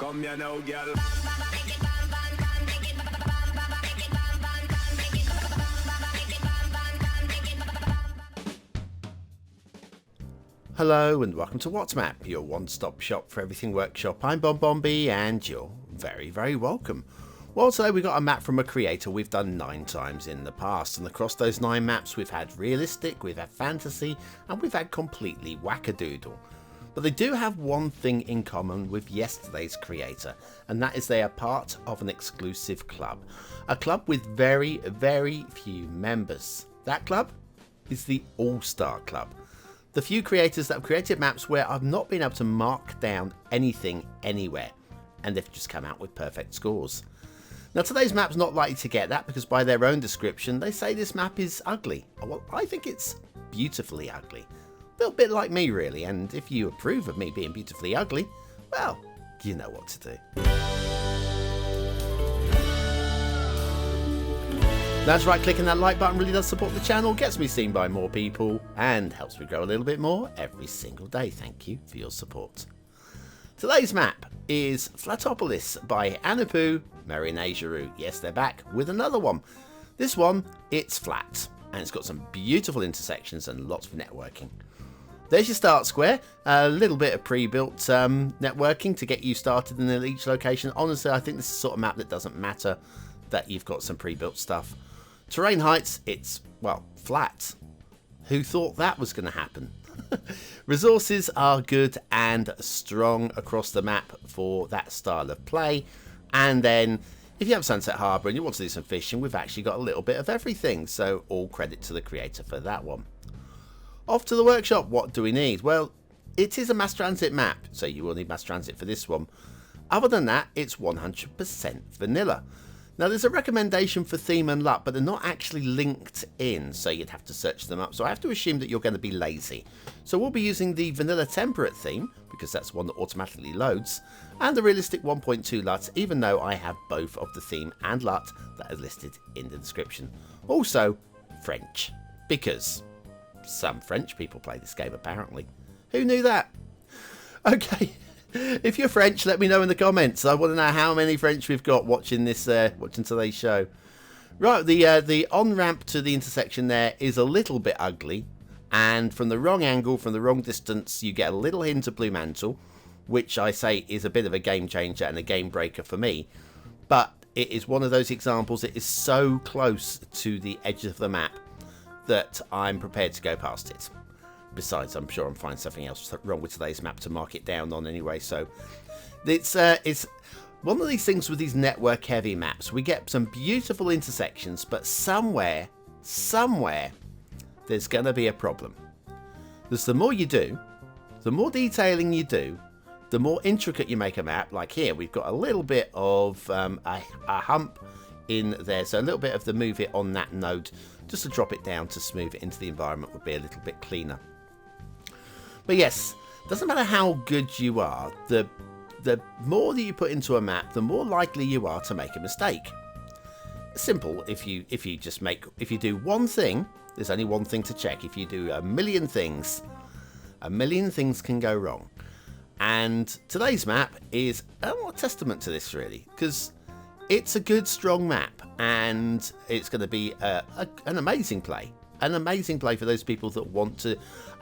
Come here now, girl. Hello and welcome to WhatsMap, your one-stop shop for everything workshop. I'm BonBonB and you're very, very welcome. Well, today we've got a map from a creator we've done 9 times in the past, and across those 9 maps we've had realistic, we've had fantasy, and we've had completely wackadoodle. But they do have one thing in common with yesterday's creator, and that is they are part of an exclusive club. A club with very, very few members. That club is the All-Star Club. The few creators that have created maps where I've not been able to mark down anything anywhere, and they've just come out with perfect scores. Now today's map's not likely to get that because by their own description they say this map is ugly. Well, I think it's beautifully ugly. A little bit like me really, and if you approve of me being beautifully ugly, well, you know what to do. That's right, clicking that like button really does support the channel, gets me seen by more people, and helps me grow a little bit more every single day. Thank you for your support. Today's map is Flatopolis by Anoupou, Merynetjerou. Yes, they're back with another one. This one, it's flat, and it's got some beautiful intersections and lots of networking. There's your start square, a little bit of pre-built networking to get you started in each location. Honestly, I think this is the sort of map that doesn't matter that you've got some pre-built stuff. Terrain heights, it's, well, flat. Who thought that was going to happen? Resources are good and strong across the map for that style of play. And then, if you have Sunset Harbour and you want to do some fishing, we've actually got a little bit of everything. So, all credit to the creator for that one. Off to the workshop, what do we need? Well, it is a mass transit map, so you will need mass transit for this one. Other than that, it's 100% vanilla. Now there's a recommendation for theme and LUT, but they're not actually linked in, so you'd have to search them up. So I have to assume that you're going to be lazy. So we'll be using the vanilla temperate theme, because that's one that automatically loads, and the realistic 1.2 LUT, even though I have both of the theme and LUT that are listed in the description. Also, French, because some French people play this game apparently. Who knew that? Okay. If you're French, let me know in the comments. I want to know how many French we've got watching this, watching today's show. Right, the on-ramp to the intersection there is a little bit ugly, and from the wrong angle, from the wrong distance, you get a little hint of Blue Mantle, which I say is a bit of a game changer and a game breaker for me. But it is one of those examples. It is so close to the edge of the map that I'm prepared to go past it. Besides, I'm sure I'm finding something else wrong with today's map to mark it down on anyway. So it's one of these things with these network heavy maps. We get some beautiful intersections, but somewhere there's going to be a problem. Because the more you do, the more detailing you do, the more intricate you make a map. Like here, we've got a little bit of a hump in there. So a little bit of the move it on that node, just to drop it down to smooth it into the environment would be a little bit cleaner. But yes, doesn't matter how good you are, the more that you put into a map, the more likely you are to make a mistake. Simple, if you do one thing, there's only one thing to check. If you do a million things can go wrong. And today's map is a testament to this really, because it's a good strong map and it's going to be an amazing play. An amazing play for those people that want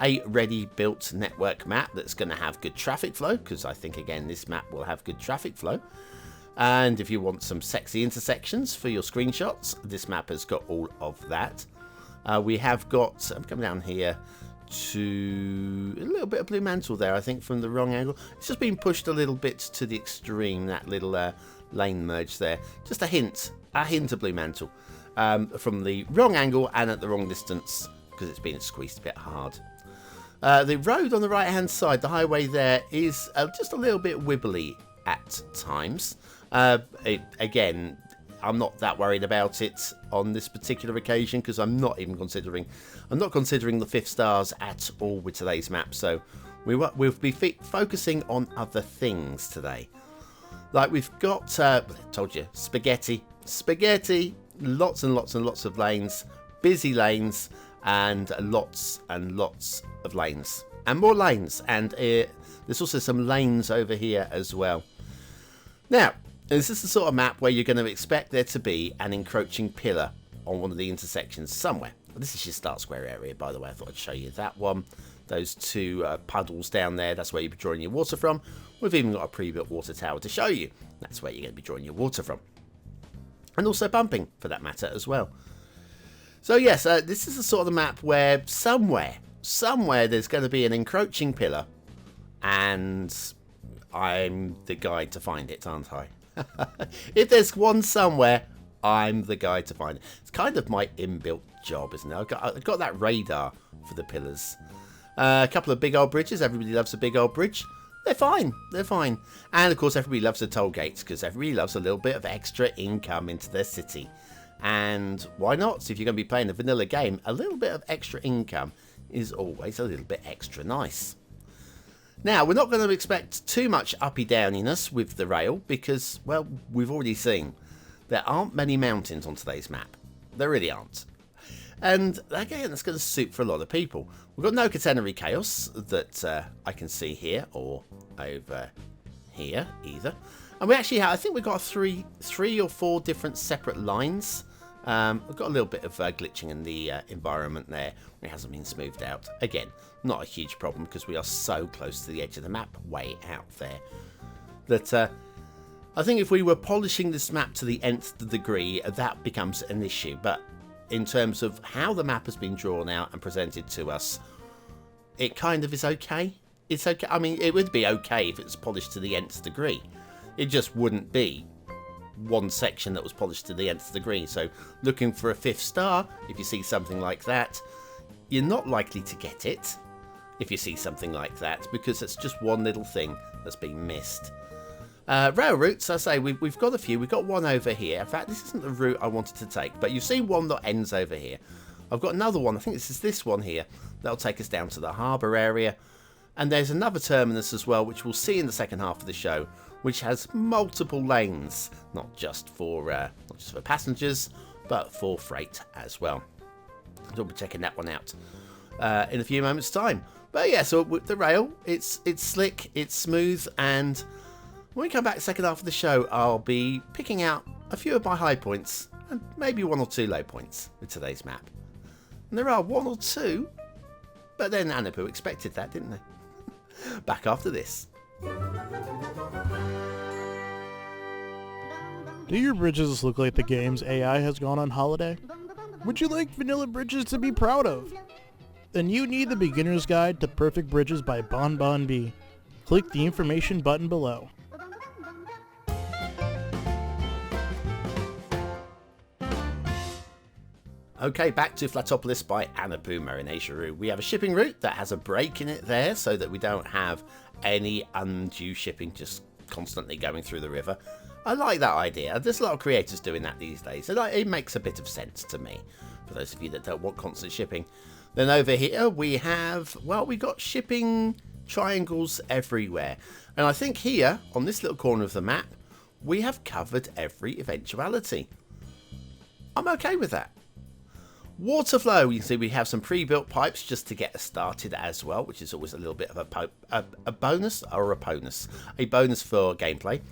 a ready-built network map that's going to have good traffic flow, because I think, again, this map will have good traffic flow. And if you want some sexy intersections for your screenshots, this map has got all of that. We have got, I'm coming down here to a little bit of Blue Mantle there, I think, from the wrong angle. It's just been pushed a little bit to the extreme, that little lane merge there. Just a hint of Blue Mantle. From the wrong angle and at the wrong distance, because it's been squeezed a bit hard. The road on the right hand side, the highway there, is just a little bit wibbly at times. Again, I'm not that worried about it on this particular occasion, because I'm not considering the 5th stars at all with today's map. So we'll be focusing on other things today. Like we've got, I told you, spaghetti, lots and lots and lots of lanes, busy lanes, and lots of lanes, and more lanes, and there's also some lanes over here as well. Now, this is the sort of map where you're going to expect there to be an encroaching pillar on one of the intersections somewhere. This is your start square area, by the way. I thought I'd show you that one. Those two puddles down there, that's where you'll be drawing your water from. We've even got a pre-built water tower to show you. That's where you're going to be drawing your water from. And also bumping, for that matter, as well. So yes, this is the sort of the map where somewhere there's going to be an encroaching pillar. And I'm the guy to find it, aren't I? If there's one somewhere, I'm the guy to find it. It's kind of my inbuilt job, isn't it? I've got that radar for the pillars. A couple of big old bridges. Everybody loves a big old bridge. They're fine. They're fine. And, of course, everybody loves the toll gates because everybody loves a little bit of extra income into their city. And why not? So if you're going to be playing a vanilla game, a little bit of extra income is always a little bit extra nice. Now, we're not going to expect too much uppy-downiness with the rail because, well, we've already seen there aren't many mountains on today's map. There really aren't. And again, that's going to suit for a lot of people. We've got no catenary chaos that I can see here or over here either. And we actually have, I think we've got three or four different separate lines. We've got a little bit of glitching in the environment there. It hasn't been smoothed out. Again, not a huge problem because we are so close to the edge of the map, way out there. That I think if we were polishing this map to the nth degree, that becomes an issue. But in terms of how the map has been drawn out and presented to us, it kind of is okay. It's okay. I mean, it would be okay if it was polished to the nth degree. It just wouldn't be one section that was polished to the nth degree. So looking for a 5th star, if you see something like that, you're not likely to get it if you see something like that, because it's just one little thing that's been missed. Rail routes, I say, we've got a few. We've got one over here. In fact, this isn't the route I wanted to take, but you've seen one that ends over here. I've got another one. I think this is this one here. That'll take us down to the harbour area. And there's another terminus as well, which we'll see in the second half of the show, which has multiple lanes, not just for passengers, but for freight as well. So we'll be checking that one out in a few moments' time. But yeah, so with the rail, it's slick, it's smooth, and when we come back second half of the show, I'll be picking out a few of my high points and maybe 1 or 2 low points with today's map. And there are 1 or 2, but then Anoupou expected that, didn't they? Back after this. Do your bridges look like the game's AI has gone on holiday? Would you like vanilla bridges to be proud of? Then you need the beginner's guide to perfect bridges by BonBonB. Click the information button below. Okay, back to Flatopolis by Anoupou, Merynetjerou. We have a shipping route that has a break in it there so that we don't have any undue shipping just constantly going through the river. I like that idea. There's a lot of creators doing that these days, and it makes a bit of sense to me, for those of you that don't want constant shipping. Then over here we have, well, we got shipping triangles everywhere. And I think here, on this little corner of the map, we have covered every eventuality. I'm okay with that. Water flow, you can see we have some pre-built pipes just to get us started as well, which is always a little bit of a bonus or a bonus. A bonus for gameplay.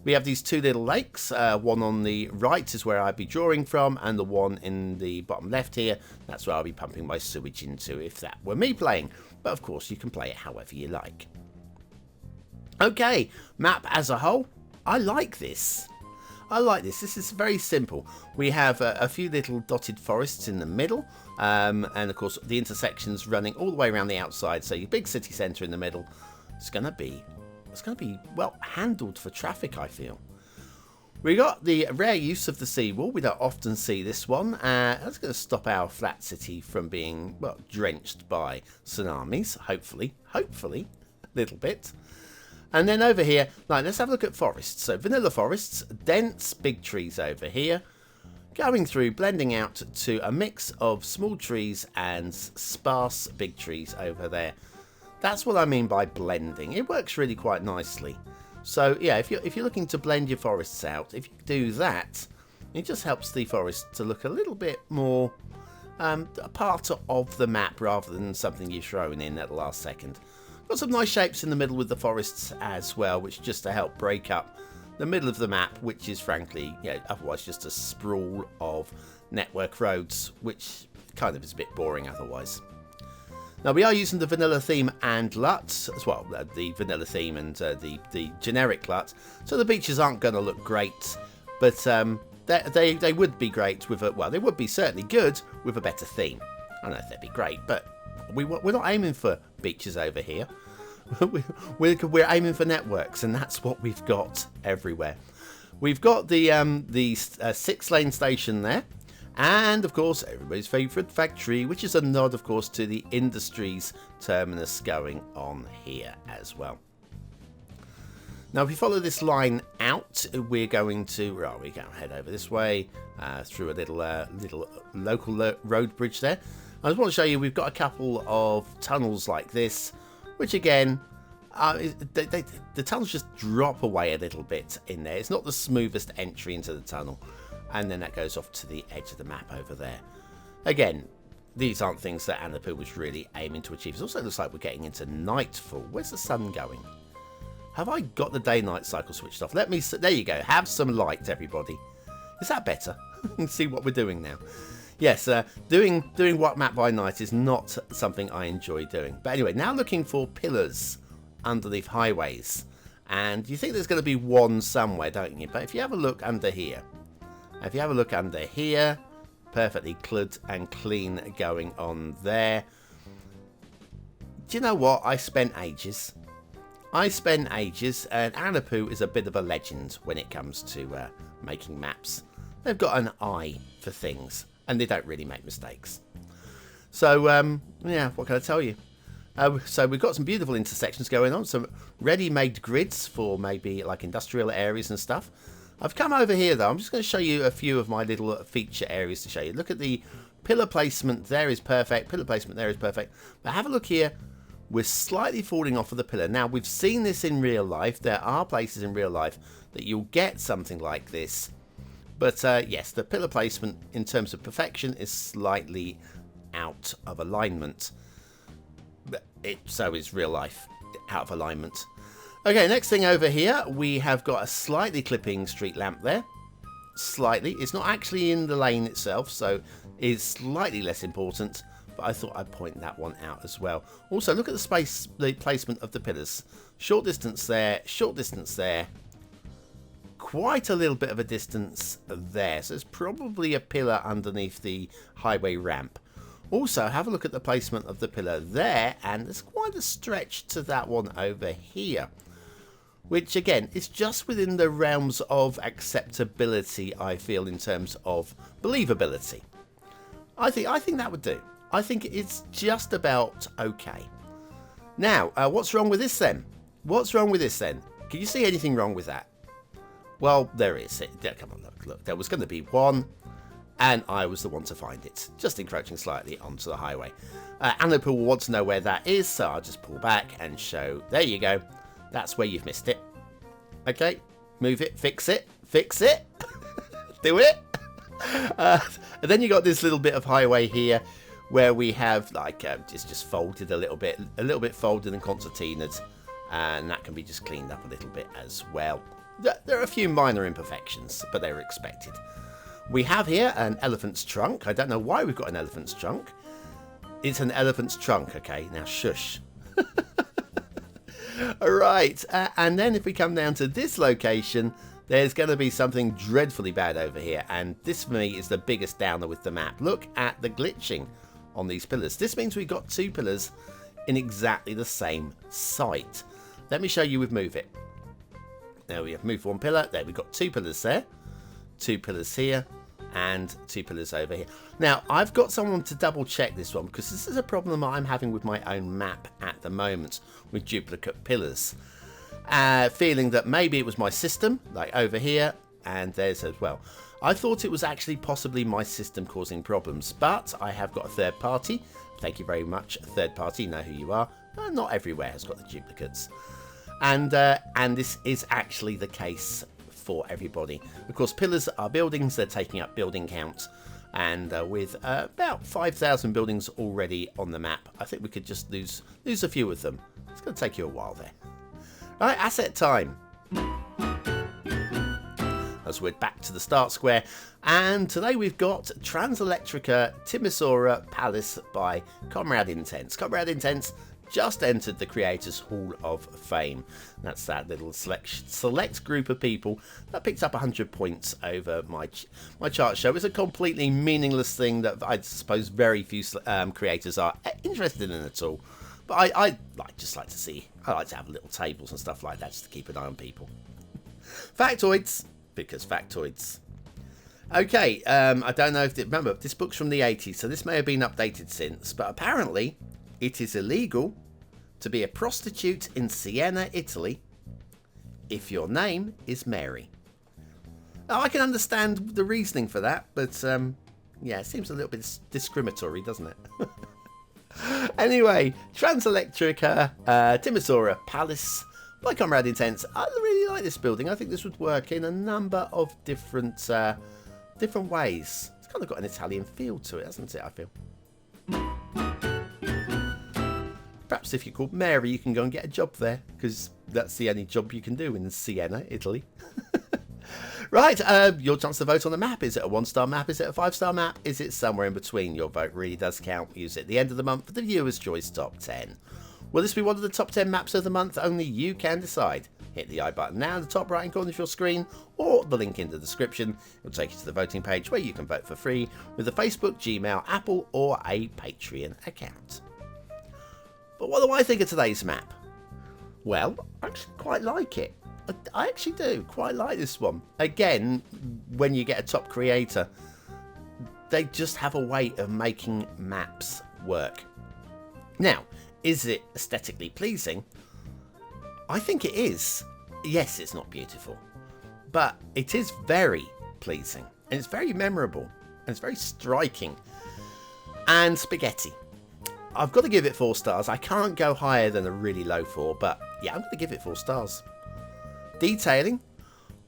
We have these 2 little lakes. One on the right is where I'd be drawing from, and the one in the bottom left here, that's where I'll be pumping my sewage into if that were me playing. But of course, you can play it however you like. Okay, map as a whole. I like this. I like this. This is very simple. We have a few little dotted forests in the middle, and of course the intersections running all the way around the outside. So your big city centre in the middle. It's going to be well handled for traffic, I feel. We got the rare use of the seawall. We don't often see this one. That's going to stop our flat city from being, well, drenched by tsunamis. Hopefully, a little bit. And then over here, like, let's have a look at forests. So vanilla forests, dense big trees over here, going through, blending out to a mix of small trees and sparse big trees over there. That's what I mean by blending. It works really quite nicely. So yeah, if you're looking to blend your forests out, if you do that, it just helps the forest to look a little bit more a part of the map rather than something you're throwing in at the last second. Got some nice shapes in the middle with the forests as well, which just to help break up the middle of the map, which is frankly, otherwise just a sprawl of network roads, which kind of is a bit boring otherwise. Now we are using the vanilla theme and LUT as well, the vanilla theme and the generic LUT, so the beaches aren't going to look great, but they would be great with they would be certainly good with a better theme. I don't know if they'd be great, but we're not aiming for beaches over here. We're aiming for networks, and that's what we've got everywhere. We've got the 6-lane station there, and of course everybody's favourite factory, which is a nod of course to the industries terminus going on here as well. Now if we follow this line out, we're going to head over this way through a little local road bridge there. I just want to show you we've got a couple of tunnels like this, which again, the tunnels just drop away a little bit in there. It's not the smoothest entry into the tunnel, and then that goes off to the edge of the map over there. Again, these aren't things that Anoupou was really aiming to achieve. It also looks like we're getting into nightfall. Where's the sun going? Have I got the day-night cycle switched off? Let me. There you go. Have some light, everybody. Is that better? See what we're doing now. Yes, doing what map by night is not something I enjoy doing. But anyway, now looking for pillars underneath highways. And you think there's going to be one somewhere, don't you? But if you have a look under here, perfectly clud and clean going on there. Do you know what? I spent ages, and Anoupou is a bit of a legend when it comes to making maps. They've got an eye for things, and they don't really make mistakes. So, yeah, what can I tell you? So we've got some beautiful intersections going on, some ready-made grids for maybe like industrial areas and stuff. I've come over here though, I'm just going to show you a few of my little feature areas to show you. Look at the pillar placement there is perfect, pillar placement there is perfect. But have a look here, we're slightly falling off of the pillar. Now we've seen this in real life, there are places in real life that you'll get something like this. But yes, the pillar placement in terms of perfection is slightly out of alignment. So is real life out of alignment. Okay, next thing over here, we have got a slightly clipping street lamp there. Slightly. It's not actually in the lane itself, so it's slightly less important. But I thought I'd point that one out as well. Also, look at the placement of the pillars. Short distance there, short distance there. Quite a little bit of a distance there. So there's probably a pillar underneath the highway ramp. Also, have a look at the placement of the pillar there, and there's quite a stretch to that one over here. Which, again, is just within the realms of acceptability, I feel, in terms of believability. I think that would do. I think it's just about okay. Now, what's wrong with this then? What's wrong with this then? Can you see anything wrong with that? Well, there is. Come on, look. There was going to be one, and I was the one to find it. Just encroaching slightly onto the highway. Anoupou will want to know where that is, so I'll just pull back and show. There you go. That's where you've missed it. Okay, move it, fix it, do it. And then you got this little bit of highway here, where we have like it's just folded a little bit folded and concertinaed, and that can be just cleaned up a little bit as well. There are a few minor imperfections, but they're expected. We have here an elephant's trunk. I don't know why we've got an elephant's trunk. It's an elephant's trunk. Okay, now shush. Alright, and then if we come down to this location, there's going to be something dreadfully bad over here, and this for me is the biggest downer with the map. Look at the glitching on these pillars. This means we've got two pillars in exactly the same site. Let me show you with Move It. There we have moved one pillar. There we've got two pillars there, two pillars here, and two pillars over here. Now, I've got someone to double check this one, because this is a problem I'm having with my own map at the moment with duplicate pillars. Feeling that maybe it was my system, like over here, and there's as well. I thought it was actually possibly my system causing problems, but I have got a third party. Thank you very much, third party, know who you are. Not everywhere has got the duplicates. And this is actually the case for everybody. Of course, pillars are buildings, they're taking up building count, and with about 5,000 buildings already on the map, I think we could just lose a few of them. It's going to take you a while there. Alright, asset time. as we're back to the start square. And today we've got Transelectrica Timisoara Palace by Comrade Intense. Comrade Intense just entered the Creators Hall of Fame. That's that little select group of people that picked up 100 points over my chart show. It's a completely meaningless thing that I suppose very few creators are interested in at all. But I just like to see. I like to have little tables and stuff like that just to keep an eye on people. Factoids, because factoids. Okay, I don't know if remember this book's from the 80s, so this may have been updated since. But apparently, it is illegal to be a prostitute in Siena, Italy, if your name is Mary. Now, I can understand the reasoning for that, but yeah, it seems a little bit discriminatory, doesn't it? Anyway, Transelectrica Timisoara Palace by Comrade Intense. I really like this building. I think this would work in a number of different ways. It's kind of got an Italian feel to it, hasn't it, I feel. Perhaps if you're called Mary, you can go and get a job there, because that's the only job you can do in Siena, Italy. Right, your chance to vote on the map. Is it a 1-star map? Is it a 5-star map? Is it somewhere in between? Your vote really does count. Use it at the end of the month for the Viewer's Choice Top 10. Will this be one of the top 10 maps of the month? Only you can decide. Hit the I button now in the top right hand corner of your screen, or the link in the description. It will take you to the voting page where you can vote for free with a Facebook, Gmail, Apple, or a Patreon account. But what do I think of today's map? Well, I actually quite like it. I actually do quite like this one. Again, when you get a top creator, they just have a way of making maps work. Now, is it aesthetically pleasing? I think it is. Yes, it's not beautiful, but it is very pleasing, and it's very memorable, and it's very striking, and spaghetti. I've got to give it 4 stars. I can't go higher than a really low 4, but yeah, I'm going to give it 4 stars. Detailing,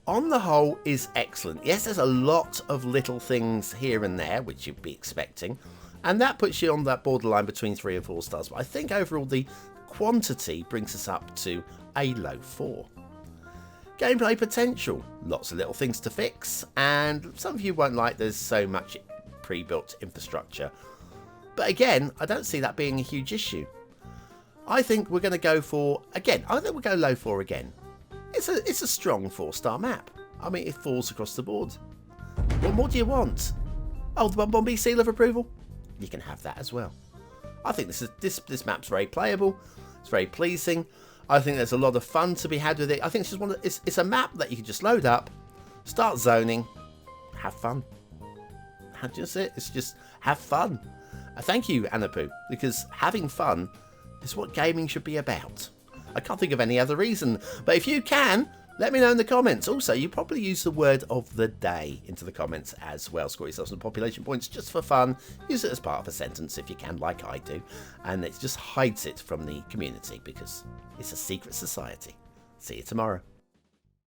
on the whole, is excellent. Yes, there's a lot of little things here and there, which you'd be expecting, and that puts you on that borderline between 3 and 4 stars. But I think overall the quantity brings us up to a low 4. Gameplay potential, lots of little things to fix, and some of you won't like there's so much pre-built infrastructure. But again, I don't see that being a huge issue. I think we're going to go for, again, I think we'll go low 4 again. It's a strong 4-star map. I mean, it falls across the board. What more do you want? Oh, the BonBonB seal of approval? You can have that as well. I think this map's very playable. It's very pleasing. I think there's a lot of fun to be had with it. I think it's just it's a map that you can just load up, start zoning, have fun. That's it. It's just have fun. Thank you, Anoupou, because having fun is what gaming should be about. I can't think of any other reason, but if you can, let me know in the comments. Also, you probably use the word of the day into the comments as well. Score yourself some population points just for fun. Use it as part of a sentence if you can, like I do. And it just hides it from the community because it's a secret society. See you tomorrow.